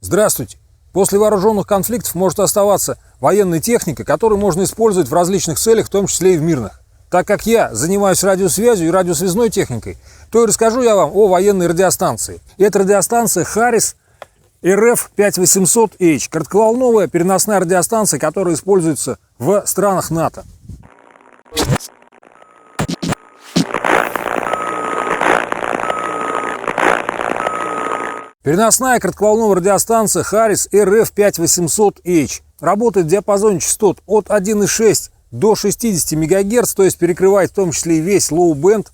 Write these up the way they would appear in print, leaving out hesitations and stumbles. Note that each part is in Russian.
Здравствуйте! После вооруженных конфликтов может оставаться военная техника, которую можно использовать в различных целях, в том числе и в мирных. Так как я занимаюсь радиосвязью и радиосвязной техникой, то и расскажу я вам о военной радиостанции. Это радиостанция Harris RF5800H, коротковолновая переносная радиостанция, которая используется в странах НАТО. Переносная коротковолновая радиостанция Harris RF5800H работает в диапазоне частот от 1,6 до 60 МГц, то есть перекрывает в том числе и весь лоу-бенд.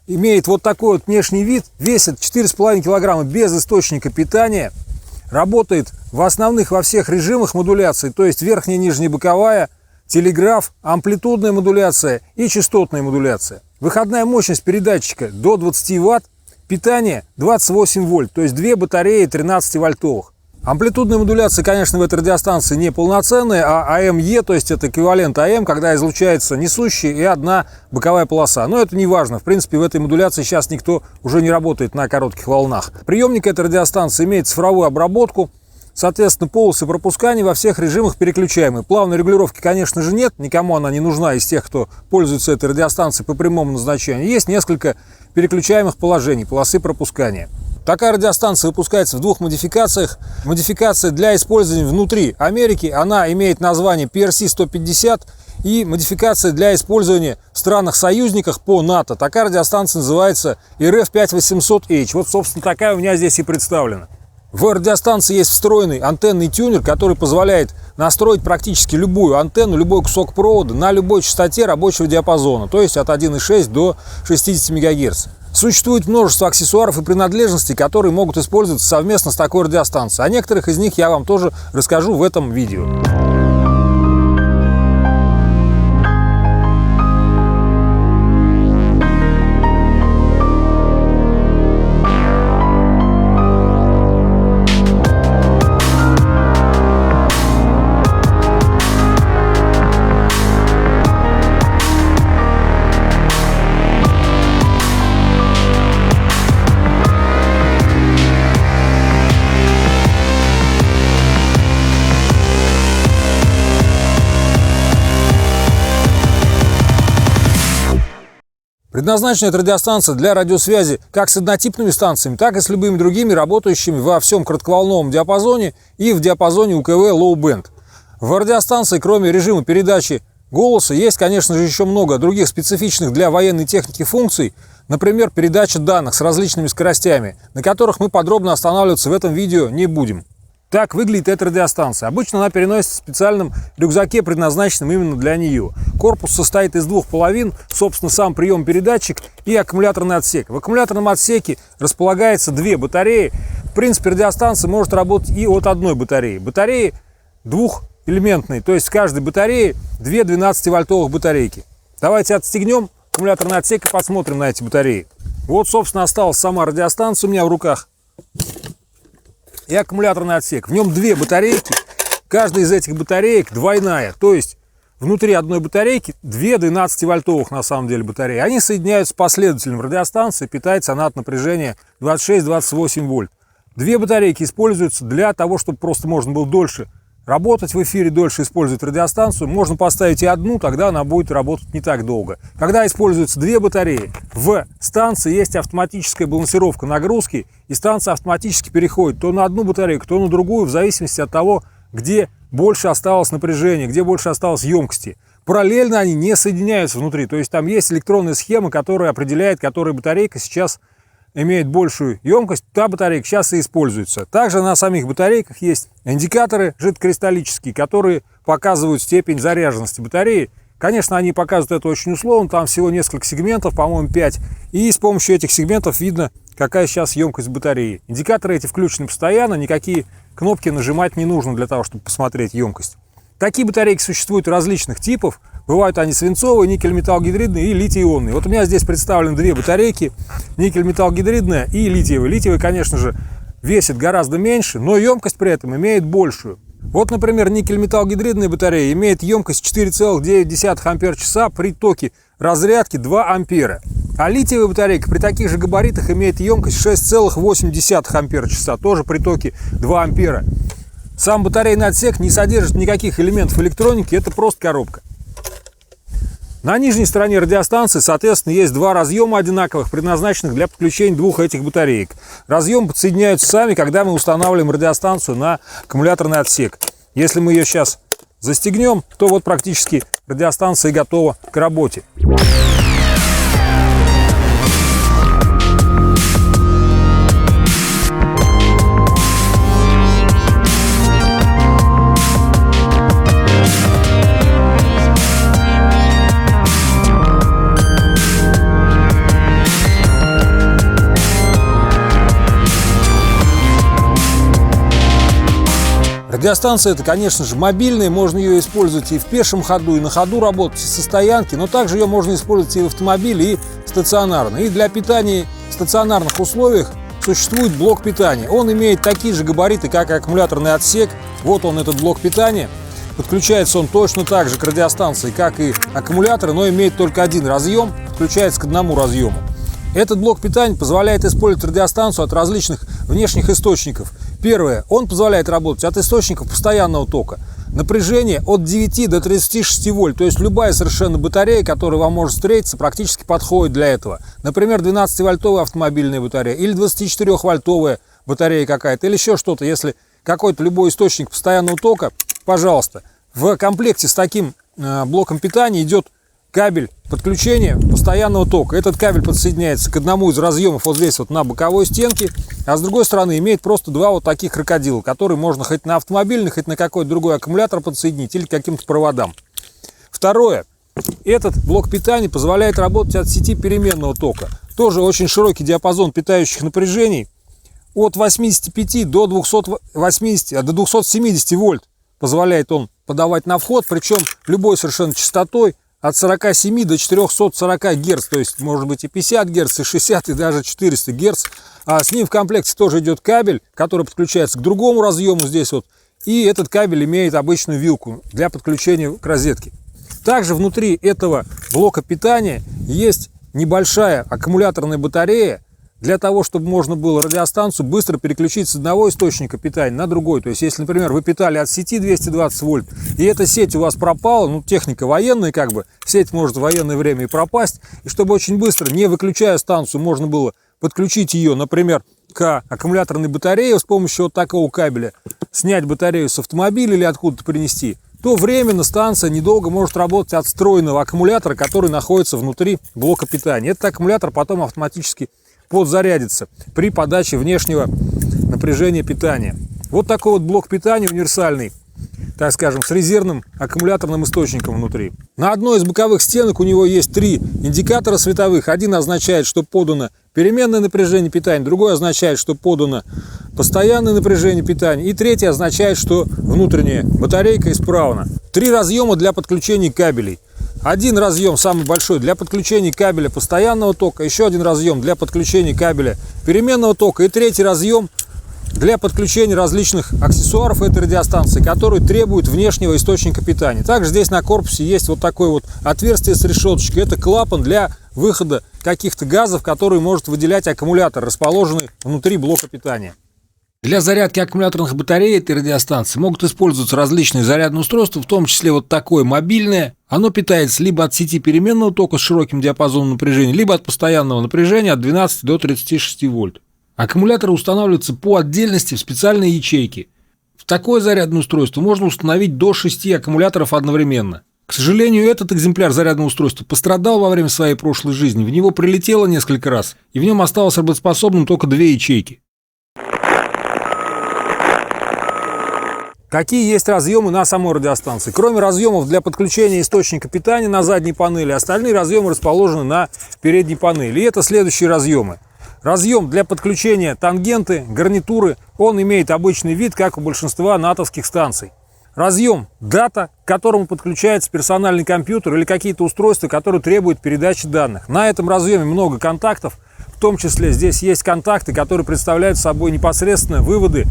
Имеет вот такой вот внешний вид, весит 4,5 кг без источника питания. Работает в основных во всех режимах модуляции, то есть верхняя, нижняя, боковая, телеграф, амплитудная модуляция и частотная модуляция. Выходная мощность передатчика до 20 Вт, питание 28 вольт, то есть две батареи 13-вольтовых. Амплитудная модуляция, конечно, в этой радиостанции не полноценная, а АМЕ, то есть это эквивалент АМ, когда излучается несущая и одна боковая полоса. Но это не важно, в принципе, в этой модуляции сейчас никто уже не работает на коротких волнах. Приемник этой радиостанции имеет цифровую обработку, соответственно, полосы пропускания во всех режимах переключаемые. Плавной регулировки, конечно же, нет, никому она не нужна из тех, кто пользуется этой радиостанцией по прямому назначению. Есть несколько переключаемых положений полосы пропускания. Такая радиостанция выпускается в двух модификациях. Модификация для использования внутри Америки, она имеет название PRC-150, и модификация для использования в странах-союзниках по НАТО. Такая радиостанция называется RF5800H. Вот, собственно, такая у меня здесь и представлена. В радиостанции есть встроенный антенный тюнер, который позволяет настроить практически любую антенну, любой кусок провода на любой частоте рабочего диапазона, то есть от 1,6 до 60 МГц. Существует множество аксессуаров и принадлежностей, которые могут использоваться совместно с такой радиостанцией. О некоторых из них я вам тоже расскажу в этом видео. Предназначена эта радиостанция для радиосвязи как с однотипными станциями, так и с любыми другими, работающими во всем коротковолновом диапазоне и в диапазоне УКВ Low Band. В радиостанции, кроме режима передачи голоса, есть, конечно же, еще много других специфичных для военной техники функций, например, передача данных с различными скоростями, на которых мы подробно останавливаться в этом видео не будем. Так выглядит эта радиостанция. Обычно она переносится в специальном рюкзаке, предназначенном именно для нее. Корпус состоит из двух половин, собственно, сам прием-передатчик и аккумуляторный отсек. В аккумуляторном отсеке располагается две батареи. В принципе, радиостанция может работать и от одной батареи. Батареи двухэлементные, то есть в каждой батарее две 12-вольтовых батарейки. Давайте отстегнем аккумуляторный отсек и посмотрим на эти батареи. Вот, собственно, осталась сама радиостанция у меня в руках. И аккумуляторный отсек. В нем две батарейки. Каждая из этих батареек двойная. То есть внутри одной батарейки две 12-вольтовых на самом деле батареи. Они соединяются последовательно в радиостанции. Питается она от напряжения 26-28 вольт. Две батарейки используются для того, чтобы просто можно было дольше работать в эфире, дольше использовать радиостанцию. Можно поставить и одну, тогда она будет работать не так долго. Когда используются две батареи, в станции есть автоматическая балансировка нагрузки, и станция автоматически переходит то на одну батарейку, то на другую, в зависимости от того, где больше осталось напряжения, где больше осталось емкости. Параллельно они не соединяются внутри, то есть там есть электронная схема, которая определяет, которая батарейка сейчас имеет большую емкость, та батарейка сейчас и используется. Также на самих батарейках есть индикаторы жидкокристаллические, которые показывают степень заряженности батареи. Конечно, они показывают это очень условно, там всего несколько сегментов, по-моему, 5. И с помощью этих сегментов видно, какая сейчас емкость батареи. Индикаторы эти включены постоянно, никакие кнопки нажимать не нужно для того, чтобы посмотреть емкость. Такие батарейки существуют различных типов. Бывают они свинцовые, никель-металлгидридные и литий-ионные. Вот у меня здесь представлены две батарейки, никель-металлгидридная и литиевая. Литиевая, конечно же, весит гораздо меньше, но емкость при этом имеет большую. Вот, например, никель-металлгидридная батарея имеет емкость 4,9 ампер-часа при токе разрядки 2 ампера. А литиевая батарейка при таких же габаритах имеет емкость 6,8 ампер-часа, тоже при токе 2 ампера. Сам батарейный отсек не содержит никаких элементов электроники, это просто коробка. На нижней стороне радиостанции, соответственно, есть два разъема одинаковых, предназначенных для подключения двух этих батареек. Разъемы подсоединяются сами, когда мы устанавливаем радиостанцию на аккумуляторный отсек. Если мы ее сейчас застегнем, то вот практически радиостанция готова к работе. Радиостанция это, конечно же, мобильная, можно ее использовать и в пешем ходу, и на ходу работать, и со стоянки, но также ее можно использовать и в автомобиле, и стационарно. И для питания в стационарных условиях существует блок питания. Он имеет такие же габариты, как и аккумуляторный отсек. Вот он, этот блок питания. Подключается он точно так же к радиостанции, как и аккумуляторы, но имеет только один разъем, подключается к одному разъему. Этот блок питания позволяет использовать радиостанцию от различных внешних источников. Первое, он позволяет работать от источников постоянного тока. Напряжение от 9 до 36 вольт, то есть любая совершенно батарея, которая вам может встретиться, практически подходит для этого. Например, 12-вольтовая автомобильная батарея или 24-вольтовая батарея какая-то, или еще что-то. Если какой-то любой источник постоянного тока, пожалуйста. В комплекте с таким блоком питания идет кабель подключения постоянного тока. Этот кабель подсоединяется к одному из разъемов вот здесь вот на боковой стенке, а с другой стороны имеет просто два вот таких крокодила, которые можно хоть на автомобильный, хоть на какой-то другой аккумулятор подсоединить или к каким-то проводам. Второе. Этот блок питания позволяет работать от сети переменного тока. Тоже очень широкий диапазон питающих напряжений. От 85 до 270 вольт позволяет он подавать на вход, причем любой совершенно частотой, от 47 до 440 Гц, то есть может быть и 50 Гц, и 60, и даже 400 Гц. А с ним в комплекте тоже идет кабель, который подключается к другому разъему здесь вот. И этот кабель имеет обычную вилку для подключения к розетке. Также внутри этого блока питания есть небольшая аккумуляторная батарея, для того, чтобы можно было радиостанцию быстро переключить с одного источника питания на другой. То есть, если, например, вы питали от сети 220 вольт, и эта сеть у вас пропала, ну, техника военная, как бы, сеть может в военное время и пропасть, и чтобы очень быстро, не выключая станцию, можно было подключить ее, например, к аккумуляторной батарее с помощью вот такого кабеля, снять батарею с автомобиля или откуда-то принести, то временно станция недолго может работать от встроенного аккумулятора, который находится внутри блока питания. Этот аккумулятор потом автоматически подзарядится при подаче внешнего напряжения питания. Вот такой вот блок питания универсальный, так скажем, с резервным аккумуляторным источником внутри. На одной из боковых стенок у него есть три индикатора световых. Один означает, что подано переменное напряжение питания, другой означает, что подано постоянное напряжение питания, и третий означает, что внутренняя батарейка исправна. Три разъема для подключения кабелей. Один разъем, самый большой, для подключения кабеля постоянного тока, еще один разъем для подключения кабеля переменного тока и третий разъем для подключения различных аксессуаров этой радиостанции, которые требуют внешнего источника питания. Также здесь на корпусе есть вот такое вот отверстие с решеточкой. Это клапан для выхода каких-то газов, которые может выделять аккумулятор, расположенный внутри блока питания. Для зарядки аккумуляторных батарей этой радиостанции могут использоваться различные зарядные устройства, в том числе вот такое мобильное. Оно питается либо от сети переменного тока с широким диапазоном напряжения, либо от постоянного напряжения от 12 до 36 вольт. Аккумуляторы устанавливаются по отдельности в специальные ячейки. В такое зарядное устройство можно установить до 6 аккумуляторов одновременно. К сожалению, этот экземпляр зарядного устройства пострадал во время своей прошлой жизни, в него прилетело несколько раз, и в нем осталось работоспособным только 2 ячейки. Какие есть разъемы на самой радиостанции? Кроме разъемов для подключения источника питания на задней панели, остальные разъемы расположены на передней панели. И это следующие разъемы. Разъем для подключения тангенты, гарнитуры, он имеет обычный вид, как у большинства натовских станций. Разъем дата, к которому подключается персональный компьютер или какие-то устройства, которые требуют передачи данных. На этом разъеме много контактов, в том числе здесь есть контакты, которые представляют собой непосредственно выводы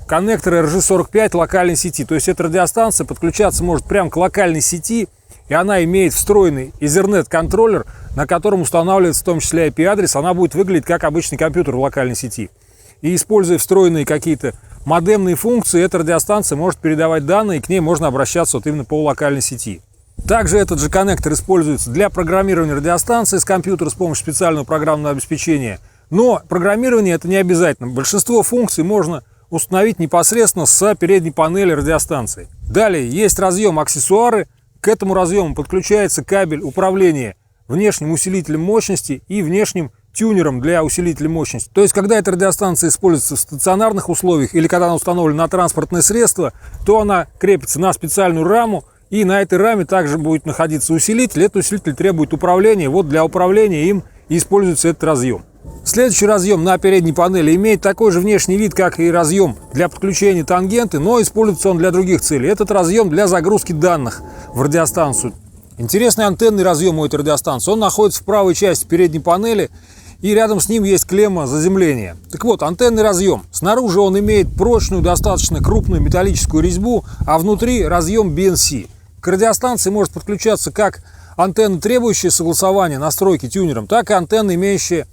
коннектора RJ45 локальной сети. То есть эта радиостанция подключаться может прямо к локальной сети, и она имеет встроенный Ethernet-контроллер, на котором устанавливается в том числе IP-адрес. Она будет выглядеть как обычный компьютер в локальной сети. И используя встроенные какие-то модемные функции эта радиостанция может передавать данные, и к ней можно обращаться вот именно по локальной сети. Также этот же коннектор используется для программирования радиостанции с компьютера с помощью специального программного обеспечения. Но программирование это не обязательно. Большинство функций можно установить непосредственно с передней панели радиостанции. Далее есть разъем аксессуары. К этому разъему подключается кабель управления внешним усилителем мощности и внешним тюнером для усилителя мощности. То есть, когда эта радиостанция используется в стационарных условиях или когда она установлена на транспортное средство, то она крепится на специальную раму, и на этой раме также будет находиться усилитель. Этот усилитель требует управления. Вот для управления им и используется этот разъем. Следующий разъем на передней панели имеет такой же внешний вид, как и разъем для подключения тангенты, но используется он для других целей. Этот разъем для загрузки данных в радиостанцию. Интересный антенный разъем у этой радиостанции. Он находится в правой части передней панели, и рядом с ним есть клемма заземления. Так вот, антенный разъем. Снаружи он имеет прочную, достаточно крупную металлическую резьбу, а внутри разъем BNC. К радиостанции может подключаться как антенна, требующая согласования настройки тюнером, так и антенна, имеющая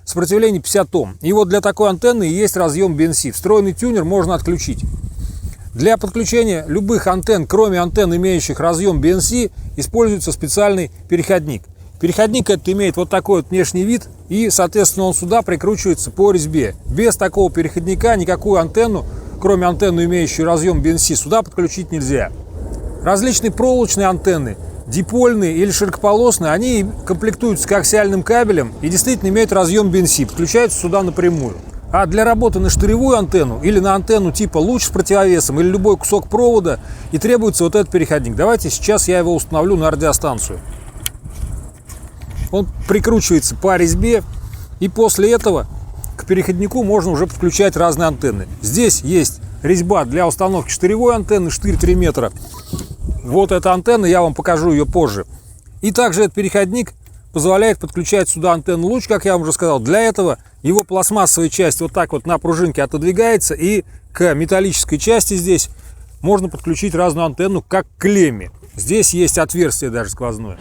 сопротивление 50 Ом. И вот для такой антенны и есть разъем BNC. Встроенный тюнер можно отключить. Для подключения любых антенн, кроме антенн, имеющих разъем BNC, используется специальный переходник. Переходник этот имеет вот такой вот внешний вид, и, соответственно, он сюда прикручивается по резьбе. Без такого переходника никакую антенну, кроме антенны, имеющую разъем BNC, сюда подключить нельзя. Различные проволочные антенны, дипольные или широкополосные, они комплектуются коаксиальным кабелем и действительно имеют разъем BNC, подключаются сюда напрямую. А для работы на штыревую антенну или на антенну типа луч с противовесом или любой кусок провода и требуется вот этот переходник. Давайте сейчас я его установлю на радиостанцию. Он прикручивается по резьбе, и после этого к переходнику можно уже подключать разные антенны. Здесь есть резьба для установки штыревой антенны, штырь 3 метра. Вот эта антенна, я вам покажу ее позже. И также этот переходник позволяет подключать сюда антенну луч, как я вам уже сказал. Для этого его пластмассовая часть вот так вот на пружинке отодвигается, и к металлической части здесь можно подключить разную антенну, как к клемме. Здесь есть отверстие даже сквозное.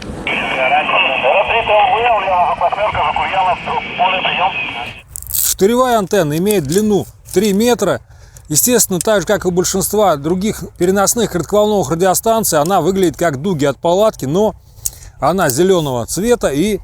Штыревая антенна имеет длину 3 метра. Естественно, так же, как и у большинства других переносных коротковолновых радиостанций, она выглядит как дуги от палатки, но она зеленого цвета, и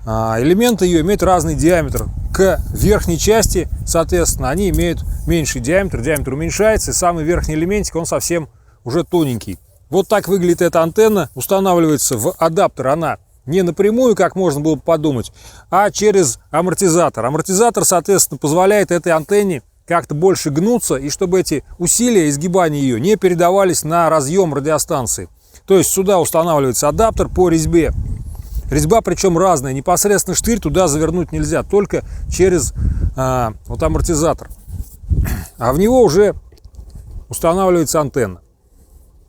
элементы ее имеют разный диаметр. К верхней части, соответственно, они имеют меньший диаметр, диаметр уменьшается, и самый верхний элементик, он совсем уже тоненький. Вот так выглядит эта антенна, устанавливается в адаптер она не напрямую, как можно было бы подумать, а через амортизатор. Амортизатор, соответственно, позволяет этой антенне как-то больше гнуться, и чтобы эти усилия изгибания ее не передавались на разъем радиостанции. То есть сюда устанавливается адаптер по резьбе. Резьба причем разная, непосредственно штырь туда завернуть нельзя, только через вот амортизатор. А в него уже устанавливается антенна.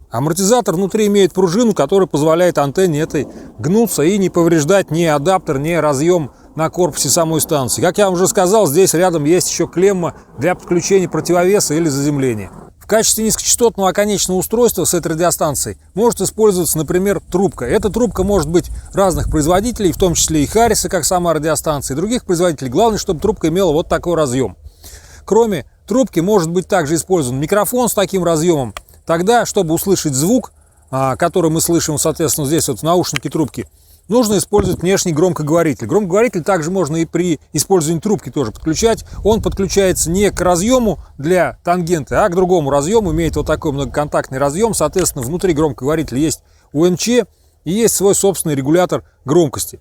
Амортизатор внутри имеет пружину, которая позволяет антенне этой гнуться и не повреждать ни адаптер, ни разъем на корпусе самой станции. Как я вам уже сказал, здесь рядом есть еще клемма для подключения противовеса или заземления. В качестве низкочастотного оконечного устройства с этой радиостанцией может использоваться, например, трубка. Эта трубка может быть разных производителей, в том числе и Харриса, как сама радиостанция, и других производителей. Главное, чтобы трубка имела вот такой разъем. Кроме трубки может быть также использован микрофон с таким разъемом. Тогда, чтобы услышать звук, который мы слышим, соответственно, здесь вот в наушнике трубки, нужно использовать внешний громкоговоритель. Громкоговоритель также можно и при использовании трубки тоже подключать. Он подключается не к разъему для тангенты, а к другому разъему. Имеет вот такой многоконтактный разъем. Соответственно, внутри громкоговорителя есть УМЧ и есть свой собственный регулятор громкости.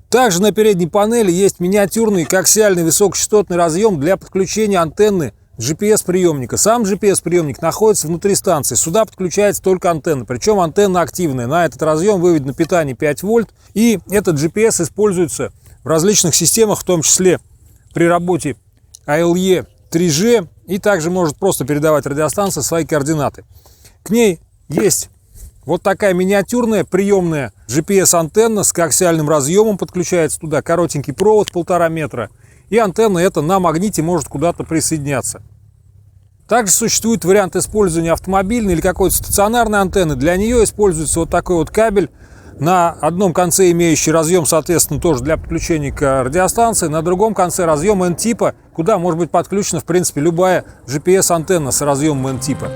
Также на передней панели есть миниатюрный коаксиальный высокочастотный разъем для подключения антенны GPS-приемника. Сам GPS-приемник находится внутри станции. Сюда подключается только антенна, причем антенна активная. На этот разъем выведено питание 5 вольт. И этот GPS используется в различных системах, в том числе при работе ALE 3G. И также может просто передавать радиостанция свои координаты. К ней есть вот такая миниатюрная приемная GPS-антенна с коаксиальным разъемом. Подключается туда коротенький провод 1,5 метра. И антенна эта на магните может куда-то присоединяться. Также существует вариант использования автомобильной или какой-то стационарной антенны. Для нее используется вот такой вот кабель На одном конце имеющий разъем, соответственно, тоже для подключения к радиостанции. На другом конце разъем N-типа, куда может быть подключена, в принципе, любая GPS-антенна с разъемом N-типа.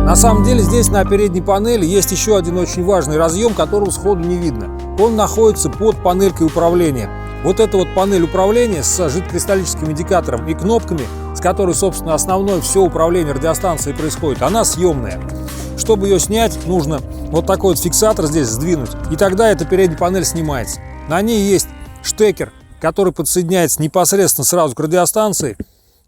На самом деле здесь на передней панели есть еще один очень важный разъем, которого сходу не видно. Он находится под панелькой управления. Вот эта вот панель управления с жидкокристаллическим индикатором и кнопками, с которой, собственно, основное все управление радиостанцией происходит, она съемная. Чтобы ее снять, нужно вот такой вот фиксатор здесь сдвинуть, и тогда эта передняя панель снимается. На ней есть штекер, который подсоединяется непосредственно сразу к радиостанции,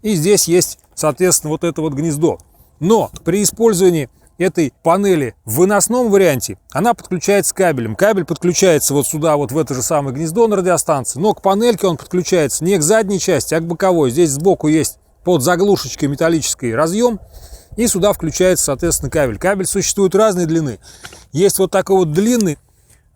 и здесь есть, соответственно, вот это вот гнездо. Но при использовании этой панели в выносном варианте она подключается кабелем. Кабель подключается вот сюда, вот в это же самое гнездо на радиостанции, но к панельке он подключается не к задней части, а к боковой. Здесь сбоку есть под заглушечкой металлический разъем, и сюда включается, соответственно, кабель. Кабель существует разной длины. Есть вот такой вот длинный,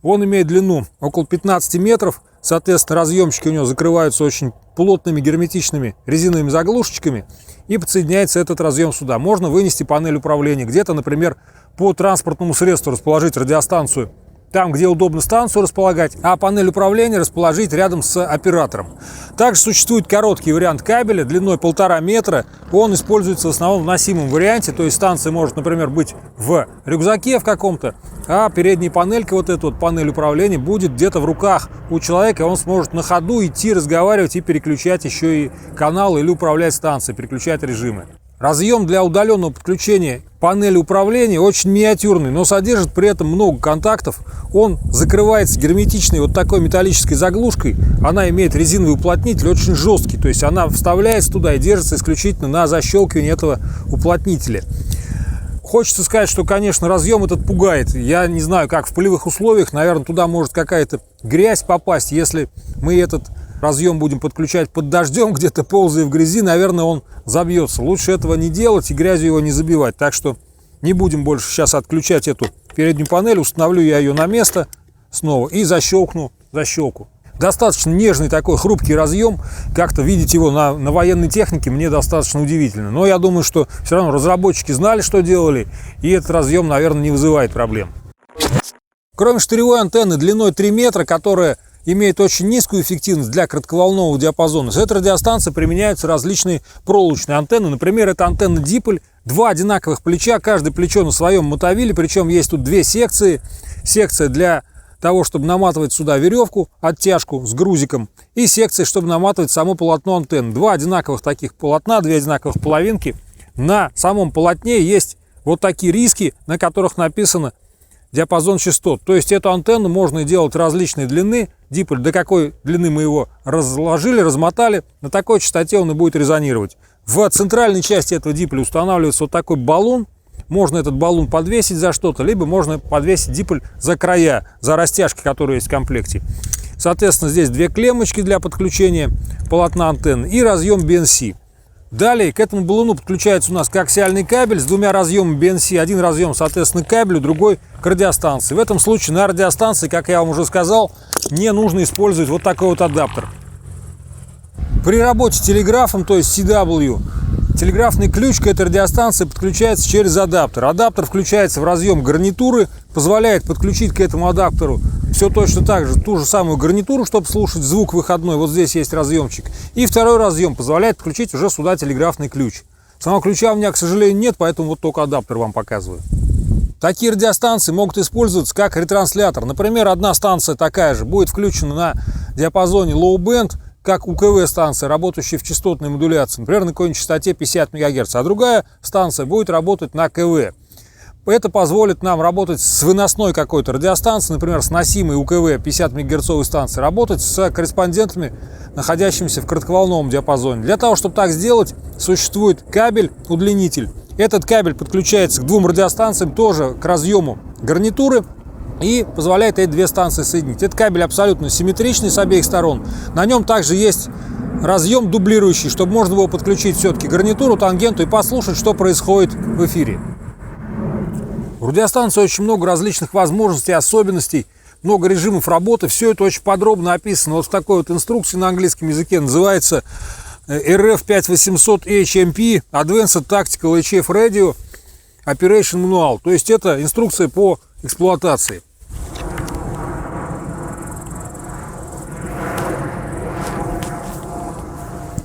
он имеет длину около 15 метров. Соответственно, разъемчики у него закрываются очень плотными герметичными резиновыми заглушечками, и подсоединяется этот разъем сюда. Можно вынести панель управления, где-то, например, по транспортному средству расположить радиостанцию там, где удобно станцию располагать, а панель управления расположить рядом с оператором. Также существует короткий вариант кабеля длиной 1,5 метра. Он используется в основном в носимом варианте, то есть станция может, например, быть в рюкзаке в каком-то, а передняя панелька, вот эта вот панель управления, будет где-то в руках у человека, и он сможет на ходу идти, разговаривать и переключать еще и каналы или управлять станцией, переключать режимы. Разъем для удаленного подключения панели управления очень миниатюрный, но содержит при этом много контактов. Он закрывается герметичной вот такой металлической заглушкой. Она имеет резиновый уплотнитель, очень жесткий, то есть она вставляется туда и держится исключительно на защелкивании этого уплотнителя. Хочется сказать, что, конечно, разъем этот пугает. Я не знаю, как в полевых условиях, наверное, туда может какая-то грязь попасть. Если мы этот разъем будем подключать под дождем, где-то ползая в грязи, наверное, он забьется. Лучше этого не делать и грязью его не забивать. Так что не будем больше сейчас отключать эту переднюю панель. Установлю я ее на место снова и защелкну защелку. Достаточно нежный такой хрупкий разъем. Как-то видеть его на военной технике мне достаточно удивительно. Но я думаю, что все равно разработчики знали, что делали, и этот разъем, наверное, не вызывает проблем. Кроме штыревой антенны длиной 3 метра, которая имеет очень низкую эффективность для коротковолнового диапазона, с этой радиостанции применяются различные проволочные антенны. Например, это антенна Диполь, 2 одинаковых плеча, каждое плечо на своем мотовиле, причем есть тут 2 секции. Секция для того, чтобы наматывать сюда веревку, оттяжку с грузиком, и секция, чтобы наматывать само полотно антенны. 2 одинаковых таких полотна, 2 одинаковых половинки. На самом полотне есть вот такие риски, на которых написано диапазон частот. То есть эту антенну можно делать различной длины. Диполь, до какой длины мы его разложили, размотали, на такой частоте он и будет резонировать. В центральной части этого диполя устанавливается вот такой баллон. Можно этот баллон подвесить за что-то, либо можно подвесить диполь за края, за растяжки, которые есть в комплекте. Соответственно, здесь 2 клеммочки для подключения полотна антенны и разъем BNC. Далее к этому баллону подключается у нас коаксиальный кабель с 2 разъемами BNC. Один разъем, соответственно, к кабелю, другой к радиостанции. В этом случае на радиостанции, как я вам уже сказал, не нужно использовать вот такой вот адаптер. При работе телеграфом, то есть CW, телеграфный ключ к этой радиостанции подключается через адаптер. Адаптер включается в разъем гарнитуры, позволяет подключить к этому адаптеру все точно так же, ту же самую гарнитуру, чтобы слушать звук выходной. Вот здесь есть разъемчик. И второй разъем позволяет подключить уже сюда телеграфный ключ. Самого ключа у меня, к сожалению, нет, поэтому вот только адаптер вам показываю. Такие радиостанции могут использоваться как ретранслятор. Например, одна станция такая же будет включена на диапазоне Low Band, как УКВ-станция, работающая в частотной модуляции, например, на какой-нибудь частоте 50 МГц, а другая станция будет работать на КВ. Это позволит нам работать с выносной какой-то радиостанцией, например, с носимой УКВ 50 МГц станции, работать с корреспондентами, находящимися в коротковолновом диапазоне. Для того, чтобы так сделать, существует кабель-удлинитель. Этот кабель подключается к 2 радиостанциям, тоже к разъему гарнитуры. и позволяет эти две станции соединить. Этот кабель абсолютно симметричный с обеих сторон. На нем также есть разъем дублирующий, чтобы можно было подключить все-таки гарнитуру, тангенту и послушать, что происходит в эфире. У радиостанции очень много различных возможностей, особенностей, много режимов работы. Все это очень подробно описано вот в такой вот инструкции на английском языке. Называется RF5800 HMP Advanced Tactical HF Radio Operation Manual. То есть это инструкция по эксплуатации.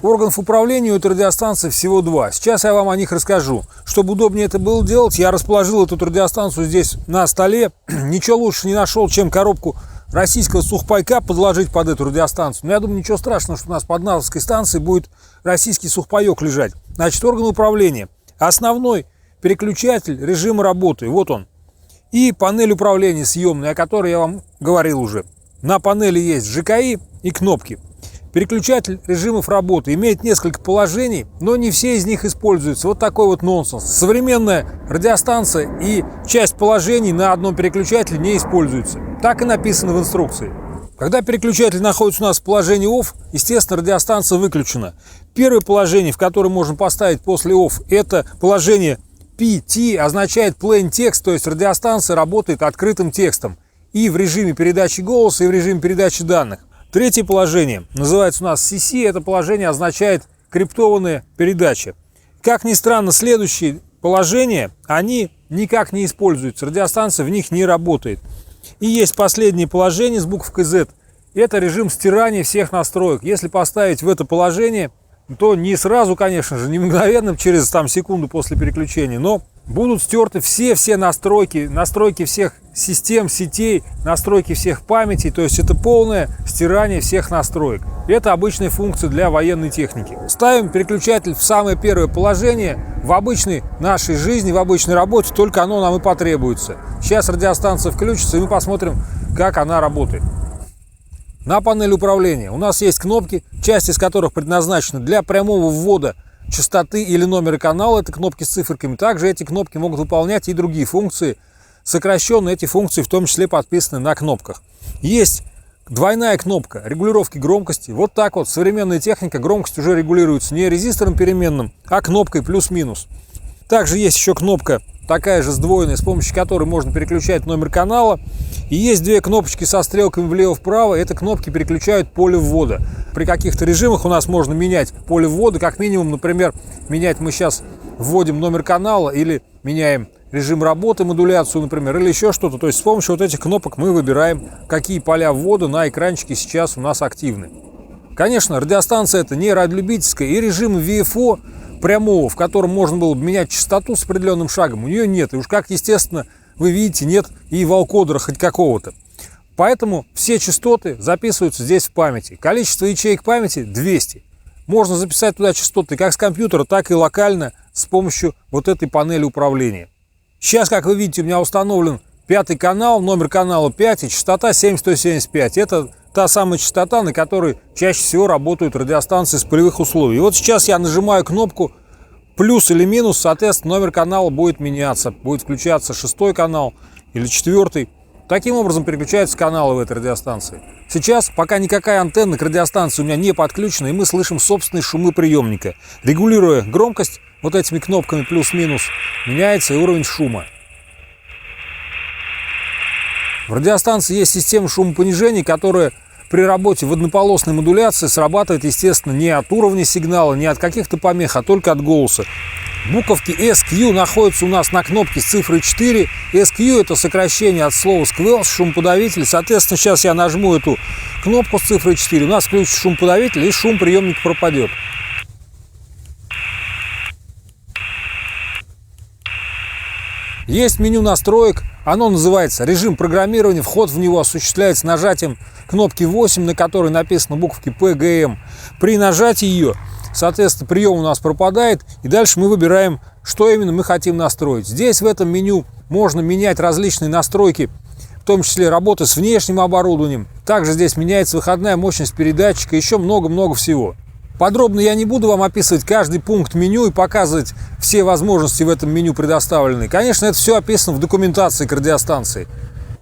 Органов управления у этой радиостанции всего два. Сейчас я вам о них расскажу. Чтобы удобнее это было делать, я расположил эту радиостанцию здесь на столе. Ничего лучше не нашел, чем коробку российского сухпайка подложить под эту радиостанцию. Но я думаю, ничего страшного, что у нас под НАСовской станцией будет российский сухпайок лежать. Значит, орган управления. Основной переключатель режима работы. Вот он. И панель управления съемная, о которой я вам говорил уже. На панели есть ЖКИ и кнопки. Переключатель режимов работы имеет несколько положений, но не все из них используются. Вот такой вот нонсенс. Современная радиостанция и часть положений на одном переключателе не используются. Так и написано в инструкции. Когда переключатель находится у нас в положении OFF, естественно, радиостанция выключена. Первое положение, в которое можно поставить после OFF, это положение PT, означает Plain Text, то есть радиостанция работает открытым текстом и в режиме передачи голоса, и в режиме передачи данных. Третье положение называется у нас CC, это положение означает криптованная передача. Как ни странно, следующие положения, они никак не используются, радиостанция в них не работает. И есть последнее положение с буквой Z, это режим стирания всех настроек. Если поставить в это положение, то не сразу, конечно же, не мгновенно, через секунду после переключения, но будут стерты все настройки всех систем, сетей, настройки всех памятей, то есть это полное стирание всех настроек. Это обычная функция для военной техники. Ставим переключатель в самое первое положение. В обычной нашей жизни, в обычной работе только оно нам и потребуется. Сейчас радиостанция включится, и мы посмотрим, как она работает. На панели управления у нас есть кнопки, часть из которых предназначена для прямого ввода частоты или номера канала, это кнопки с циферками. Также эти кнопки могут выполнять и другие функции. Сокращенно эти функции в том числе подписаны на кнопках. Есть двойная кнопка регулировки громкости. Вот так вот современная техника, громкость уже регулируется не резистором переменным, а кнопкой плюс-минус. Также есть еще кнопка такая же сдвоенная, с помощью которой можно переключать номер канала. И есть две кнопочки со стрелками влево-вправо. Это кнопки переключают поле ввода. При каких-то режимах у нас можно менять поле ввода. Как минимум, например, менять мы сейчас вводим номер канала или меняем режим работы, модуляцию, например, или еще что-то. То есть с помощью вот этих кнопок мы выбираем, какие поля ввода на экранчике сейчас у нас активны. Конечно, радиостанция это не радиолюбительская, и режим VFO прямого, в котором можно было бы менять частоту с определенным шагом, у нее нет. И уж как, естественно, вы видите, нет и волкодера хоть какого-то. Поэтому все частоты записываются здесь в памяти. Количество ячеек памяти 200. Можно записать туда частоты как с компьютера, так и локально с помощью вот этой панели управления. Сейчас, как вы видите, у меня установлен 5-й канал, номер канала 5 и частота 7175. Это та самая частота, на которой чаще всего работают радиостанции с полевых условий. И вот сейчас я нажимаю кнопку плюс или минус, соответственно, номер канала будет меняться. Будет включаться 6-й канал или 4-й. Таким образом переключаются каналы в этой радиостанции. Сейчас, пока никакая антенна к радиостанции у меня не подключена, и мы слышим собственные шумы приемника. Регулируя громкость вот этими кнопками плюс-минус, меняется и уровень шума. В радиостанции есть система шумопонижения, которая при работе в однополосной модуляции срабатывает, естественно, не от уровня сигнала, не от каких-то помех, а только от голоса. Буковки SQ находятся у нас на кнопке с цифрой 4. SQ это сокращение от слова Squelch, шумоподавитель. Соответственно, сейчас я нажму эту кнопку с цифрой 4. У нас включится шумоподавитель, и шум приемника пропадет. Есть меню настроек, оно называется режим программирования, вход в него осуществляется нажатием кнопки 8, на которой написано буковки PGM. При нажатии ее, соответственно, прием у нас пропадает, и дальше мы выбираем, что именно мы хотим настроить. Здесь в этом меню можно менять различные настройки, в том числе работы с внешним оборудованием. Также здесь меняется выходная мощность передатчика, еще много-много всего. Подробно я не буду вам описывать каждый пункт меню и показывать все возможности в этом меню предоставлены. Конечно, это все описано в документации к радиостанции.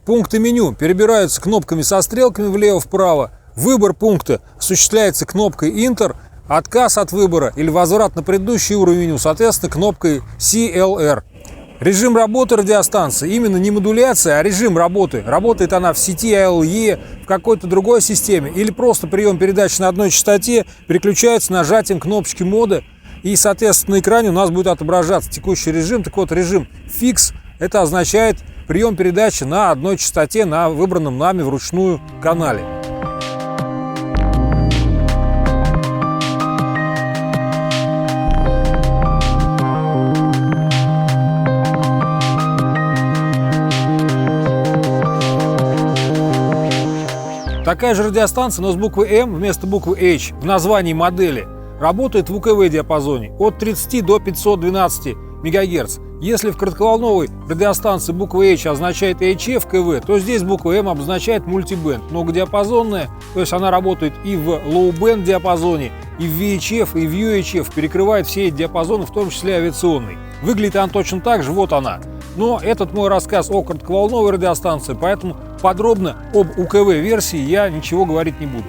Пункты меню перебираются кнопками со стрелками влево-вправо. Выбор пункта осуществляется кнопкой Enter, отказ от выбора или возврат на предыдущий уровень меню, соответственно, кнопкой CLR. Режим работы радиостанции именно не модуляция, а режим работы. Работает она в сети ALE, в какой-то другой системе или просто прием передач на одной частоте переключается нажатием кнопочки мода, и, соответственно, на экране у нас будет отображаться текущий режим. Так вот, режим Fix — это означает прием передачи на одной частоте на выбранном нами вручную канале. Такая же радиостанция, но с буквой М вместо буквы H в названии модели, работает в УКВ диапазоне от 30 до 512 МГц. Если в коротковолновой радиостанции буква H означает HF КВ, то здесь буква М обозначает мультибенд, многодиапазонная, то есть она работает и в лоу-бенд диапазоне, и в VHF, и в UHF, перекрывает все эти диапазоны, в том числе авиационный. Выглядит она точно так же, вот она. Но этот мой рассказ о коротковолновой радиостанции, поэтому подробно об УКВ-версии я ничего говорить не буду.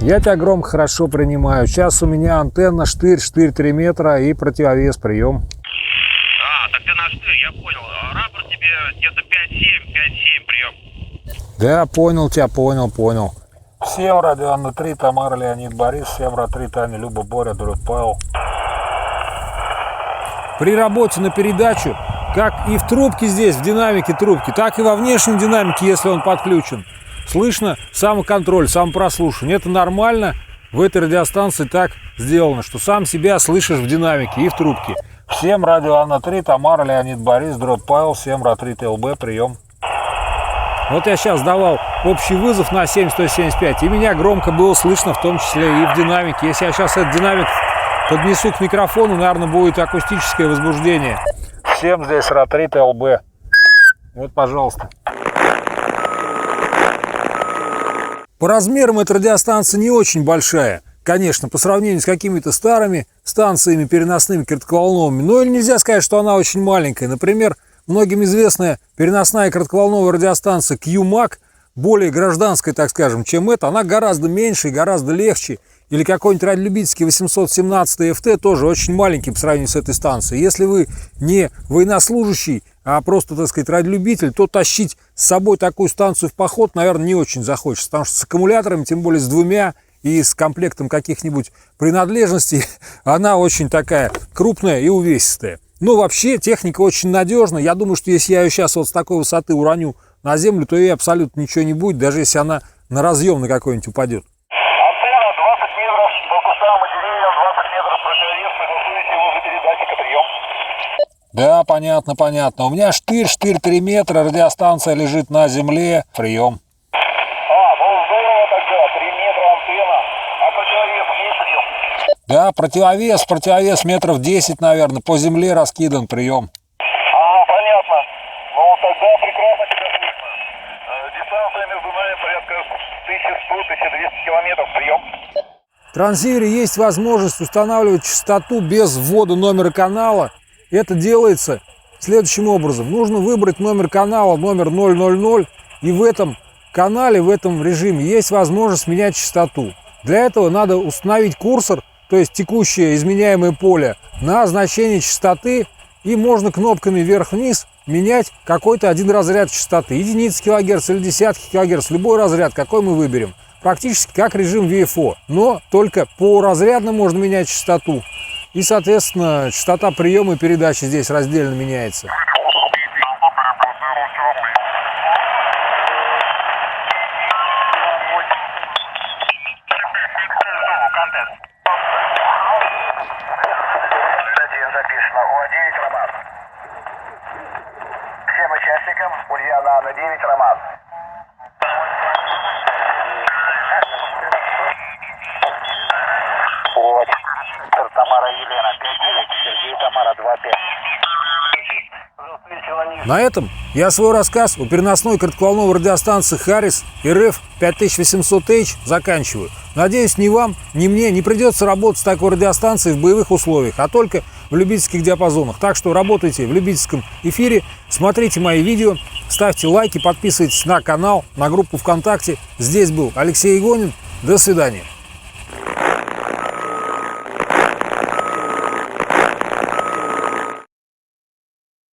Я тебя громко хорошо принимаю. Сейчас у меня антенна, штырь 3 метра и противовес, прием. Так ты на штырь, я понял. Рапорт тебе где-то 5-7 прием. Да, понял тебя, понял. Севра, Анна 3, Тамара, Леонид, Борис, Севра 3, Таня, Люба, Боря, Дуров, Павел. При работе на передачу, как и в трубке здесь, в динамике трубки, так и во внешнем динамике, если он подключен, слышно самоконтроль, самопрослушивание. Это нормально, в этой радиостанции так сделано, что сам себя слышишь в динамике и в трубке. Всем радио Анна 3, Тамара, Леонид, Борис, Дробь, Павел, всем Ра-3 ТЛБ, прием. Вот я сейчас давал общий вызов на 7175, и меня громко было слышно, в том числе и в динамике. Если я сейчас этот динамик поднесу к микрофону, наверное, будет акустическое возбуждение. Всем здесь Ра-3 ТЛБ. Вот, пожалуйста. По размерам эта радиостанция не очень большая, конечно, по сравнению с какими-то старыми станциями переносными коротковолновыми, но и нельзя сказать, что она очень маленькая. Например, многим известная переносная коротковолновая радиостанция QMAC, более гражданская, так скажем, чем эта, она гораздо меньше и гораздо легче. Или какой-нибудь радиолюбительский 817 FT, тоже очень маленький по сравнению с этой станцией. Если вы не военнослужащий, а просто, так сказать, радиолюбитель, то тащить с собой такую станцию в поход, наверное, не очень захочется. Потому что с аккумуляторами, тем более с двумя и с комплектом каких-нибудь принадлежностей, она очень такая крупная и увесистая. Но вообще техника очень надежная. Я думаю, что если я ее сейчас вот с такой высоты уроню на землю, то ей абсолютно ничего не будет, даже если она на разъем на какой-нибудь упадет. Да, понятно. У меня штырь 3 метра, радиостанция лежит на земле, прием. Здорово тогда, 3 метра антенна. А противовес есть прием? Да, противовес метров 10, наверное, по земле раскидан, прием. Понятно. Ну, тогда прекрасно тебя слышно. Дистанция между нами порядка 1100-1200 километров, прием. В трансивере есть возможность устанавливать частоту без ввода номера канала. Это делается следующим образом. Нужно выбрать номер канала, номер 000, и в этом канале, в этом режиме есть возможность менять частоту. Для этого надо установить курсор, то есть текущее изменяемое поле, на значение частоты, и можно кнопками вверх-вниз менять какой-то один разряд частоты. Единицы килогерц или десятки килогерц, любой разряд, какой мы выберем. Практически как режим VFO, но только по разрядно можно менять частоту. И, соответственно, частота приема и передачи здесь раздельно меняется. Всем участникам Ульяна Анна 9 Роман. Тамара Елена 5-9, Сергей Тамара 2-5. На этом я свой рассказ о переносной коротковолновой радиостанции Харрис РФ 5800H заканчиваю. Надеюсь, ни вам, ни мне не придется работать с такой радиостанцией в боевых условиях, а только в любительских диапазонах. Так что работайте в любительском эфире, смотрите мои видео, ставьте лайки, подписывайтесь на канал, на группу ВКонтакте. Здесь был Алексей Игонин. До свидания.